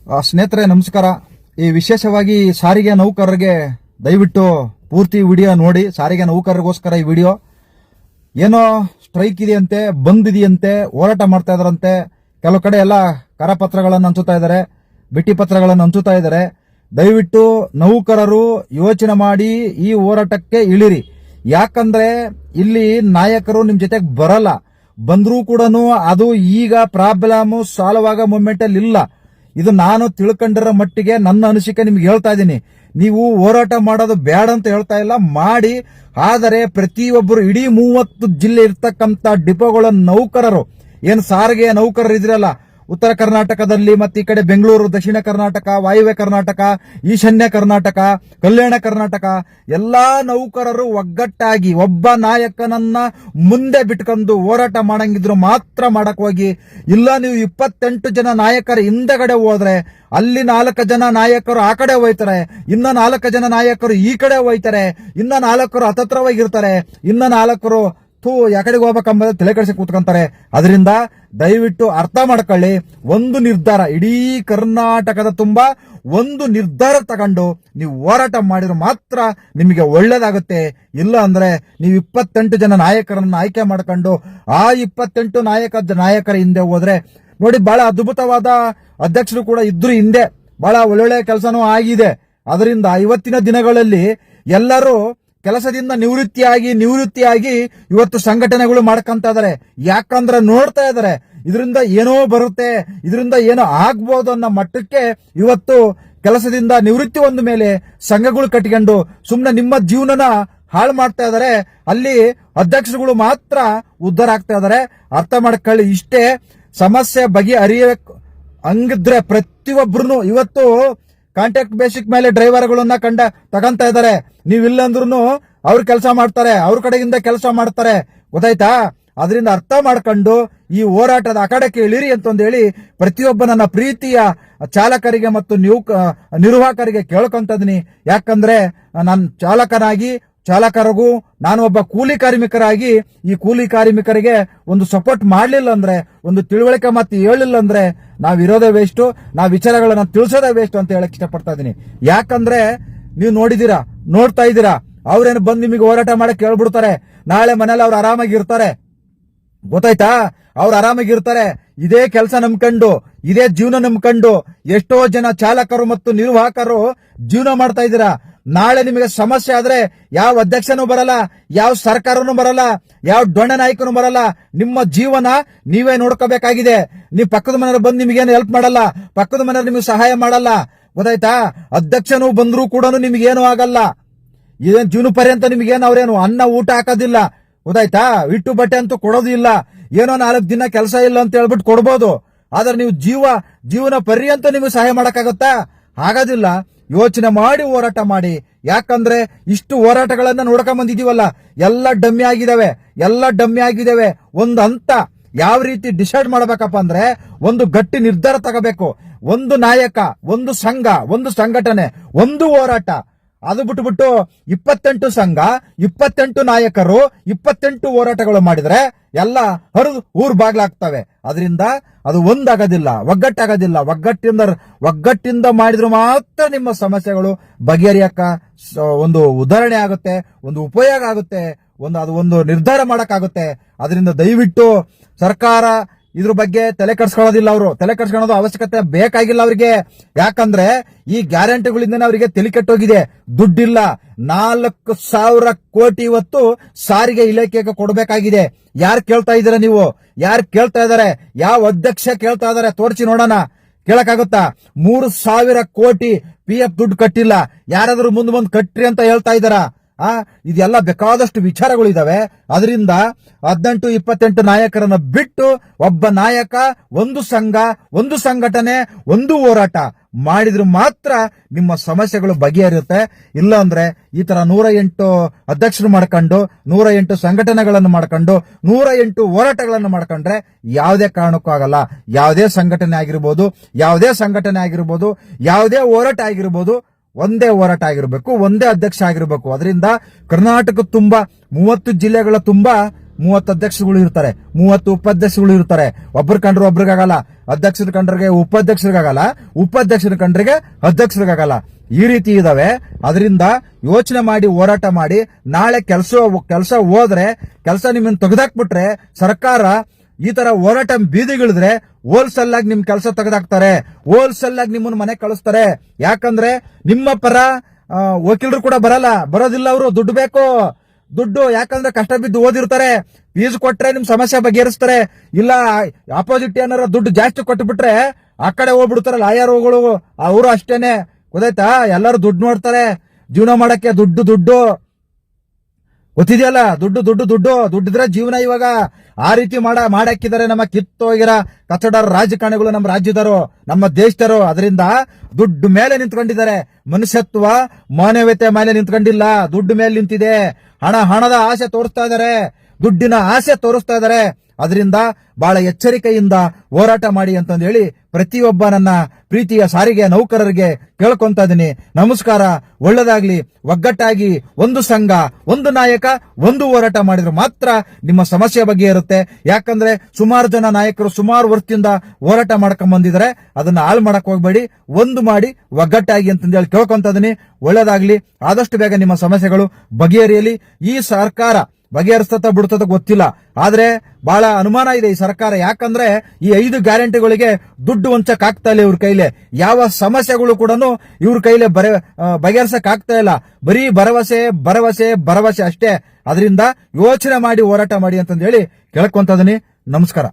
ಸ್ನೇಹಿತರೆ ನಮಸ್ಕಾರ. ಈ ವಿಶೇಷವಾಗಿ ಸಾರಿಗೆ ನೌಕರರಿಗೆ ದಯವಿಟ್ಟು ಪೂರ್ತಿ ವಿಡಿಯೋ ನೋಡಿ. ಸಾರಿಗೆ ನೌಕರರಿಗೋಸ್ಕರ ಈ ವಿಡಿಯೋ. ಏನೋ ಸ್ಟ್ರೈಕ್ ಇದೆಯಂತೆ, ಬಂದ್ ಇದೆಯಂತೆ, ಹೋರಾಟ ಮಾಡ್ತಾ ಇದಾರಂತೆ. ಕೆಲವು ಕಡೆ ಎಲ್ಲ ಕರಪತ್ರಗಳನ್ನು ಹಂಚುತ್ತಾ ಇದ್ದಾರೆ, ಬಿಟ್ಟಿ ಪತ್ರಗಳನ್ನು ಹಂಚುತ್ತಾ ಇದ್ದಾರೆ. ದಯವಿಟ್ಟು ನೌಕರರು ಯೋಚನೆ ಮಾಡಿ ಈ ಹೋರಾಟಕ್ಕೆ ಇಳಿರಿ. ಯಾಕಂದ್ರೆ ಇಲ್ಲಿ ನಾಯಕರು ನಿಮ್ ಜೊತೆಗೆ ಬರಲ್ಲ. ಬಂದ್ರೂ ಕೂಡ ಅದು ಈಗ ಪ್ರಾಬ್ಲಮ್ ಸಾಲ್ವ್ ಆಗೋ ಮೂಮೆಂಟ್ ಅಲ್ಲಿ ಇಲ್ಲ. ಇದು ನಾನು ತಿಳ್ಕೊಂಡಿರೋ ಮಟ್ಟಿಗೆ ನನ್ನ ಅನಿಸಿಕೆ ನಿಮ್ಗೆ ಹೇಳ್ತಾ ಇದ್ದೀನಿ. ನೀವು ಹೋರಾಟ ಮಾಡೋದು ಬೇಡ ಅಂತ ಹೇಳ್ತಾ ಇಲ್ಲ, ಮಾಡಿ. ಆದರೆ ಪ್ರತಿಯೊಬ್ಬರು ಇಡೀ 30 ಜಿಲ್ಲೆ ಇರ್ತಕ್ಕಂಥ ಡಿಪೋಗಳ ನೌಕರರು, ಏನು ಸಾರಿಗೆ ನೌಕರರು ಇದ್ರಲ್ಲ, ಉತ್ತರ ಕರ್ನಾಟಕದಲ್ಲಿ ಮತ್ತೆ ಈ ಕಡೆ ಬೆಂಗಳೂರು, ದಕ್ಷಿಣ ಕರ್ನಾಟಕ, ವಾಯುವ್ಯ ಕರ್ನಾಟಕ, ಈಶಾನ್ಯ ಕರ್ನಾಟಕ, ಕಲ್ಯಾಣ ಕರ್ನಾಟಕ, ಎಲ್ಲಾ ನೌಕರರು ಒಗ್ಗಟ್ಟಾಗಿ ಒಬ್ಬ ನಾಯಕನನ್ನ ಮುಂದೆ ಬಿಟ್ಕೊಂಡು ಹೋರಾಟ ಮಾಡಂಗಿದ್ರು ಮಾತ್ರ ಮಾಡಕ್ ಹೋಗಿ. ಇಲ್ಲ ನೀವು 28 ಜನ ನಾಯಕರ ಹಿಂದೆಗಡೆ ಹೋದ್ರೆ ಅಲ್ಲಿ 4 ಜನ ನಾಯಕರು ಆ ಕಡೆ ಹೋಯ್ತಾರೆ, ಇನ್ನ 4 ಜನ ನಾಯಕರು ಈ ಕಡೆ ಹೋಯ್ತಾರೆ, ಇನ್ನ 4 ಹತ್ತತ್ರವಾಗಿರ್ತಾರೆ, ಇನ್ನ 4 ಯಾಕಡೆಗೆ ಹೋಗ್ಬೇಕಂಬ ತಲೆ ಕೆಡಿಸಿ ಕೂತ್ಕೊಂತಾರೆ. ಅದರಿಂದ ದಯವಿಟ್ಟು ಅರ್ಥ ಮಾಡ್ಕೊಳ್ಳಿ. ಒಂದು ನಿರ್ಧಾರ, ಇಡೀ ಕರ್ನಾಟಕದ ತುಂಬಾ ಒಂದು ನಿರ್ಧಾರ ತಗೊಂಡು ನೀವು ಹೋರಾಟ ಮಾಡಿದ್ರೆ ಮಾತ್ರ ನಿಮಗೆ ಒಳ್ಳೇದಾಗುತ್ತೆ. ಇಲ್ಲ ಅಂದ್ರೆ ನೀವು 28 ಜನ ನಾಯಕರನ್ನ ಆಯ್ಕೆ ಮಾಡ್ಕೊಂಡು ಆ 28 ನಾಯಕರ ಹಿಂದೆ ಹೋದ್ರೆ ನೋಡಿ, ಬಹಳ ಅದ್ಭುತವಾದ ಅಧ್ಯಕ್ಷರು ಕೂಡ ಇದ್ರು ಹಿಂದೆ, ಬಹಳ ಒಳ್ಳೊಳ್ಳೆ ಕೆಲಸನೂ ಆಗಿದೆ. ಅದರಿಂದ ಇವತ್ತಿನ ದಿನಗಳಲ್ಲಿ ಎಲ್ಲರೂ ಕೆಲಸದಿಂದ ನಿವೃತ್ತಿಯಾಗಿ ಇವತ್ತು ಸಂಘಟನೆಗಳು ಮಾಡ್ಕೊಂತ ಇದಾರೆ. ಯಾಕಂದ್ರೆ ನೋಡ್ತಾ ಇದಾರೆ ಇದರಿಂದ ಏನೋ ಬರುತ್ತೆ, ಇದರಿಂದ ಏನೋ ಆಗ್ಬೋದು ಅನ್ನೋ ಮಟ್ಟಕ್ಕೆ ಇವತ್ತು ಕೆಲಸದಿಂದ ನಿವೃತ್ತಿ ಒಂದ ಮೇಲೆ ಸಂಘಗಳು ಕಟ್ಕೊಂಡು ಸುಮ್ನೆ ನಿಮ್ಮ ಜೀವನನ ಹಾಳು ಮಾಡ್ತಾ ಇದಾರೆ. ಅಲ್ಲಿ ಅಧ್ಯಕ್ಷರುಗಳು ಮಾತ್ರ ಉದ್ಧಾರ ಆಗ್ತಾ ಇದಾರೆ. ಅರ್ಥ ಮಾಡ್ಕೊಳ್ಳಿ. ಇಷ್ಟೇ ಸಮಸ್ಯೆ ಬಗೆಹರಿಯಬೇಕು ಹಂಗಿದ್ರೆ ಪ್ರತಿಯೊಬ್ರು ಇವತ್ತು ಕಾಂಟ್ರಾಕ್ಟ್ ಬೇಸಿಕ್ ಮೇಲೆ ಡ್ರೈವರ್ಗಳನ್ನ ತಗೊಂತ ಇದಾರೆ. ನೀವಿಲ್ಲಂದ್ರೂ ಅವ್ರು ಕೆಲಸ ಮಾಡ್ತಾರೆ, ಅವ್ರ ಕಡೆಯಿಂದ ಕೆಲಸ ಮಾಡ್ತಾರೆ. ಗೊತ್ತಾಯ್ತಾ? ಅದರಿಂದ ಅರ್ಥ ಮಾಡ್ಕೊಂಡು ಈ ಹೋರಾಟದ ಅಖಾಡಕ್ಕೆ ಇಳಿರಿ ಅಂತಂದು ಹೇಳಿ ಪ್ರತಿಯೊಬ್ಬ ನನ್ನ ಪ್ರೀತಿಯ ಚಾಲಕರಿಗೆ ಮತ್ತು ನಿರ್ವಾಹಕರಿಗೆ ಕೇಳ್ಕೊಂತಿದ್ದೀನಿ. ಯಾಕಂದ್ರೆ ನಾನು ಚಾಲಕರಿಗೂ ನಾನು ಒಬ್ಬ ಕೂಲಿ ಕಾರ್ಮಿಕರಾಗಿ ಈ ಕೂಲಿ ಕಾರ್ಮಿಕರಿಗೆ ಒಂದು ಸಪೋರ್ಟ್ ಮಾಡ್ಲಿಲ್ಲ ಅಂದ್ರೆ, ಒಂದು ತಿಳುವಳಿಕೆ ಮಾತು ಹೇಳಿಲ್ಲ ಅಂದ್ರೆ ನಾವ್ ಇರೋದೇ ವೇಸ್ಟ್, ನಾವ್ ವಿಚಾರಗಳನ್ನ ತಿಳಿಸೋದೇ ವೇಸ್ಟ್ ಅಂತ ಹೇಳಕ್ ಇಷ್ಟಪಡ್ತಾ ಇದೀನಿ. ಯಾಕಂದ್ರೆ ನೀವು ನೋಡ್ತಾ ಇದ್ದೀರಾ, ಅವ್ರೇನು ಬಂದು ನಿಮಗೆ ಹೋರಾಟ ಮಾಡಕ್ ಹೇಳ್ಬಿಡ್ತಾರೆ. ನಾಳೆ ಮನೇಲಿ ಅವ್ರು ಆರಾಮಾಗಿರ್ತಾರೆ. ಗೊತ್ತಾಯ್ತಾ? ಅವ್ರು ಆರಾಮಾಗಿರ್ತಾರೆ. ಇದೇ ಕೆಲಸ ನಂಬ್ಕೊಂಡು, ಇದೇ ಜೀವನ ನಂಬ್ಕೊಂಡು ಎಷ್ಟೋ ಜನ ಚಾಲಕರು ಮತ್ತು ನಿರ್ವಾಹಕರು ಜೀವನ ಮಾಡ್ತಾ ಇದ್ದೀರಾ. ನಾಳೆ ನಿಮಗೆ ಸಮಸ್ಯೆ ಆದ್ರೆ ಯಾವ ಅಧ್ಯಕ್ಷನೂ ಬರಲ್ಲ, ಯಾವ ಸರ್ಕಾರನೂ ಬರಲ್ಲ, ಯಾವ ಡೊಣ್ಣ ನಾಯಕನೂ ಬರಲ್ಲ. ನಿಮ್ಮ ಜೀವನ ನೀವೇ ನೋಡ್ಕೋಬೇಕಾಗಿದೆ. ನೀವು ಪಕ್ಕದ ಮನೆಯವ್ರು ಬಂದು ನಿಮಗೇನು ಹೆಲ್ಪ್ ಮಾಡಲ್ಲ, ಪಕ್ಕದ ಮನೆಯವ್ರು ನಿಮಗೆ ಸಹಾಯ ಮಾಡಲ್ಲ. ಗೊತ್ತಾಯ್ತಾ? ಅಧ್ಯಕ್ಷನು ಬಂದ್ರೂ ಕೂಡ ನಿಮಗೇನು ಆಗಲ್ಲ. ಇದೇನು ಜೀವನ ಪರ್ಯಂತ ನಿಮಗೇನು ಅವ್ರೇನು ಅನ್ನ ಊಟ ಹಾಕೋದಿಲ್ಲ. ಗೊತ್ತಾಯ್ತಾ? ಇಟ್ಟು ಬಟ್ಟೆ ಅಂತೂ ಕೊಡೋದಿಲ್ಲ. ಏನೋ 4 ದಿನ ಕೆಲಸ ಇಲ್ಲ ಅಂತ ಹೇಳ್ಬಿಟ್ಟು ಕೊಡ್ಬೋದು. ಆದ್ರೆ ನೀವು ಜೀವನ ಪರ್ಯಂತ ನಿಮಗೆ ಸಹಾಯ ಮಾಡಕ್ಕಾಗತ್ತಾ? ಆಗೋದಿಲ್ಲ. ಯೋಚನೆ ಮಾಡಿ ಹೋರಾಟ ಮಾಡಿ. ಯಾಕಂದ್ರೆ ಇಷ್ಟು ಹೋರಾಟಗಳನ್ನ ನೋಡ್ಕೊಂಡ್ ಬಂದಿದೀವಲ್ಲ, ಎಲ್ಲ ಡಮ್ಮಿ ಆಗಿದಾವೆ. ಒಂದು ಹಂತ ಯಾವ ರೀತಿ ಡಿಸೈಡ್ ಮಾಡ್ಬೇಕಪ್ಪ ಅಂದ್ರೆ, ಒಂದು ಗಟ್ಟಿ ನಿರ್ಧಾರ ತಗೋಬೇಕು. ಒಂದು ನಾಯಕ, ಒಂದು ಸಂಘ, ಒಂದು ಸಂಘಟನೆ, ಒಂದು ಹೋರಾಟ. ಅದು ಬಿಟ್ಬಿಟ್ಟು 28 ಸಂಘ, 28 ನಾಯಕರು, 28 ಹೋರಾಟಗಳು ಮಾಡಿದ್ರೆ ಎಲ್ಲ ಹರಿದು ಊರ್ ಬಾಗ್ಲಾಗ್ತವೆ. ಅದರಿಂದ ಅದು ಒಂದಾಗೋದಿಲ್ಲ, ಒಗ್ಗಟ್ಟಾಗೋದಿಲ್ಲ. ಒಗ್ಗಟ್ಟಿಂದ ಮಾಡಿದ್ರು ಮಾತ್ರ ನಿಮ್ಮ ಸಮಸ್ಯೆಗಳು ಬಗೆಹರಿಯಕ್ಕ ಒಂದು ಉದಾಹರಣೆ ಆಗುತ್ತೆ, ಒಂದು ಉಪಯೋಗ ಆಗುತ್ತೆ, ಒಂದು ನಿರ್ಧಾರ ಮಾಡಕ್ಕಾಗುತ್ತೆ. ಅದರಿಂದ ದಯವಿಟ್ಟು ಸರ್ಕಾರ ಇದ್ರ ಬಗ್ಗೆ ತಲೆ ಕೆಡಿಸ್ಕೊಳ್ಳೋದಿಲ್ಲ. ಅವರು ತಲೆ ಕೆಡಿಸ್ಕೊಳ್ಳೋದು ಅವಶ್ಯಕತೆ ಬೇಕಾಗಿಲ್ಲ ಅವರಿಗೆ. ಯಾಕಂದ್ರೆ ಈ ಗ್ಯಾರಂಟಿಗಳಿಂದ ಅವರಿಗೆ ತಲೆ ಕೆಟ್ಟೋಗಿದೆ. ದುಡ್ಡಿಲ್ಲ. 4,000 ಕೋಟಿ ಇವತ್ತು ಸಾರಿಗೆ ಇಲಾಖೆಗೆ ಕೊಡಬೇಕಾಗಿದೆ. ಯಾರು ಕೇಳ್ತಾ ಇದ್ದೀರಾ ನೀವು? ಯಾರು ಕೇಳ್ತಾ ಇದಾರೆ? ಯಾವ ಅಧ್ಯಕ್ಷ ಕೇಳ್ತಾ ಇದಾರೆ? ತೋರಿಸಿ ನೋಡೋಣ. ಕೇಳಕ್ಕಾಗುತ್ತಾ? 3,000 ಕೋಟಿ PF ದುಡ್ಡು ಕಟ್ಟಿಲ್ಲ. ಯಾರಾದ್ರೂ ಮುಂದೆ ಕಟ್ರಿ ಅಂತ ಹೇಳ್ತಾ ಇದ್ದಾರಾ? ಇದೆಲ್ಲ ಬೇಕಾದಷ್ಟು ವಿಚಾರಗಳಿದಾವೆ. ಅದರಿಂದ 18-28 ನಾಯಕರನ್ನ ಬಿಟ್ಟು ಒಬ್ಬ ನಾಯಕ, ಒಂದು ಸಂಘ, ಒಂದು ಸಂಘಟನೆ, ಒಂದು ಹೋರಾಟ ಮಾಡಿದ್ರು ಮಾತ್ರ ನಿಮ್ಮ ಸಮಸ್ಯೆಗಳು ಬಗೆಹರಿಯುತ್ತೆ. ಇಲ್ಲ ಅಂದ್ರೆ ಈ ತರ 108 ಅಧ್ಯಕ್ಷರು ಮಾಡ್ಕೊಂಡು, 108 ಸಂಘಟನೆಗಳನ್ನು ಮಾಡ್ಕೊಂಡು, 108 ಹೋರಾಟಗಳನ್ನು ಮಾಡ್ಕೊಂಡ್ರೆ ಯಾವುದೇ ಕಾರಣಕ್ಕೂ ಆಗಲ್ಲ. ಯಾವುದೇ ಸಂಘಟನೆ ಆಗಿರ್ಬೋದು, ಯಾವುದೇ ಹೋರಾಟ ಆಗಿರ್ಬೋದು, ಒಂದೇ ಹೋರಾಟ ಆಗಿರ್ಬೇಕು, ಒಂದೇ ಅಧ್ಯಕ್ಷ ಆಗಿರ್ಬೇಕು. ಅದರಿಂದ ಕರ್ನಾಟಕ ತುಂಬಾ 30 ಜಿಲ್ಲೆಗಳ ತುಂಬಾ 30 ಅಧ್ಯಕ್ಷಗಳು ಇರ್ತಾರೆ, 30 ಉಪಾಧ್ಯಕ್ಷಗಳು ಇರ್ತಾರೆ. ಒಬ್ರು ಕಂಡ್ರು ಒಬ್ರಿಗಾಗಲ್ಲ. ಅಧ್ಯಕ್ಷರ ಕಂಡ್ರಿಗೆ ಉಪಾಧ್ಯಕ್ಷರಿಗಾಗಲ್ಲ, ಉಪಾಧ್ಯಕ್ಷರ ಕಂಡ್ರಿಗೆ ಅಧ್ಯಕ್ಷರಿಗಾಗಲ್ಲ. ಈ ರೀತಿ ಇದಾವೆ. ಅದರಿಂದ ಯೋಚನೆ ಮಾಡಿ ಹೋರಾಟ ಮಾಡಿ. ನಾಳೆ ಕೆಲಸ ಹೋದ್ರೆ, ಕೆಲಸ ನಿಮ್ಮನ್ನು ತೆಗೆದಾಕ್ಬಿಟ್ರೆ, ಸರ್ಕಾರ ಈ ತರ ಹೋರಾಟ ಬೀದಿಗಿಳಿದ್ರೆ ಹೋಲ್ಸೇಲ್ ಆಗಿ ನಿಮ್ ಕೆಲಸ ತೆಗೆದಾಕ್ತಾರೆ, ಹೋಲ್ಸೇಲ್ ಆಗಿ ನಿಮ್ಮನ್ನ ಮನೆ ಕಳಿಸ್ತಾರೆ. ಯಾಕಂದ್ರೆ ನಿಮ್ಮ ಪರ ವಕೀಲರು ಕೂಡ ಬರೋದಿಲ್ಲ. ಅವರು ದುಡ್ಡು ಬೇಕು, ದುಡ್ಡು. ಯಾಕಂದ್ರೆ ಕಷ್ಟ ಬಿದ್ದು ಓದಿರ್ತಾರೆ. ಫೀಸ್ ಕೊಟ್ರೆ ನಿಮ್ ಸಮಸ್ಯೆ ಬಗೆಹರಿಸ್ತಾರೆ. ಇಲ್ಲ ಆಪೋಸಿಟ್ ಏನಾರ ದುಡ್ಡು ಜಾಸ್ತಿ ಕೊಟ್ಟು ಬಿಟ್ರೆ ಆ ಕಡೆ ಹೋಗ್ಬಿಡ್ತಾರೆ ಲಾಯರ್ಗಳು. ಅವರು ಅಷ್ಟೇನೆ, ಗೊತ್ತಾಯ್ತಾ? ಎಲ್ಲರೂ ದುಡ್ಡು ನೋಡ್ತಾರೆ. ಜೀವನ ಮಾಡಕ್ಕೆ ದುಡ್ಡು ಗೊತ್ತಿದೆಯಲ್ಲ, ದುಡ್ಡಿದ್ರೆ ಜೀವನ. ಇವಾಗ ಆ ರೀತಿ ಮಾಡಾಕಿದ್ದಾರೆ ನಮ್ಮ ಕಿತ್ತೋಗಿರ ಕಚಡರ ರಾಜಕಾರಣಿಗಳು, ನಮ್ಮ ರಾಜ್ಯದವರು, ನಮ್ಮ ದೇಶದವರು. ಅದರಿಂದ ದುಡ್ಡು ಮೇಲೆ ನಿಂತ್ಕೊಂಡಿದ್ದಾರೆ. ಮನುಷ್ಯತ್ವ ಮಾನವೀಯತೆ ಮೇಲೆ ನಿಂತ್ಕೊಂಡಿಲ್ಲ, ದುಡ್ಡು ಮೇಲೆ ನಿಂತಿದೆ. ಹಣದ ಆಸೆ ತೋರಿಸ್ತಾ ಇದಾರೆ, ದುಡ್ಡಿನ ಆಸೆ ತೋರಿಸ್ತಾ ಇದಾರೆ. ಅದರಿಂದ ಬಹಳ ಎಚ್ಚರಿಕೆಯಿಂದ ಹೋರಾಟ ಮಾಡಿ ಅಂತಂದು ಹೇಳಿ ಪ್ರತಿಯೊಬ್ಬ ನನ್ನ ಪ್ರೀತಿಯ ಸಾರಿಗೆ ನೌಕರರಿಗೆ ಕೇಳ್ಕೊಂತ ಇದೀನಿ. ನಮಸ್ಕಾರ, ಒಳ್ಳೆದಾಗ್ಲಿ. ಒಗ್ಗಟ್ಟಾಗಿ ಒಂದು ಸಂಘ, ಒಂದು ನಾಯಕ, ಒಂದು ಹೋರಾಟ ಮಾಡಿದ್ರೆ ಮಾತ್ರ ನಿಮ್ಮ ಸಮಸ್ಯೆ ಬಗ್ಗೆ ಇರುತ್ತೆ. ಯಾಕಂದ್ರೆ ಸುಮಾರು ಜನ ನಾಯಕರು ಸುಮಾರು ವರ್ಷದಿಂದ ಹೋರಾಟ ಮಾಡ್ಕೊಂಡ್ ಬಂದಿದ್ದಾರೆ. ಅದನ್ನ ಹಾಳು ಮಾಡಕ್ ಹೋಗ್ಬೇಡಿ, ಒಂದು ಮಾಡಿ ಒಗ್ಗಟ್ಟಾಗಿ ಅಂತಂದು ಹೇಳಿ ಕೇಳ್ಕೊಂತ ಇದೀನಿ. ಒಳ್ಳೆದಾಗ್ಲಿ. ಆದಷ್ಟು ಬೇಗ ನಿಮ್ಮ ಸಮಸ್ಯೆಗಳು ಬಗೆಹರಿಯಲಿ. ಈ ಸರ್ಕಾರ ಬಗೆಹರಿಸ್ತದ ಬಿಡ್ತದ ಗೊತ್ತಿಲ್ಲ, ಆದ್ರೆ ಬಹಳ ಅನುಮಾನ ಇದೆ ಈ ಸರ್ಕಾರ. ಯಾಕಂದ್ರೆ ಈ 5 ಗ್ಯಾರಂಟಿಗಳಿಗೆ ದುಡ್ಡು ಹೊಂಚಕ್ ಆಗ್ತಾ ಇಲ್ಲ ಇವ್ರ ಕೈಲಿ. ಯಾವ ಸಮಸ್ಯೆಗಳು ಕೂಡ ಇವ್ರ ಕೈಲಿ ಬಗೆಹರಿಸಕ್ ಆಗ್ತಾ ಇಲ್ಲ. ಬರೀ ಭರವಸೆ ಅಷ್ಟೇ. ಅದರಿಂದ ಯೋಚನೆ ಮಾಡಿ ಹೋರಾಟ ಮಾಡಿ ಅಂತಂದು ಹೇಳಿ ಕೇಳ್ಕೊಂತ ಇದೀನಿ. ನಮಸ್ಕಾರ.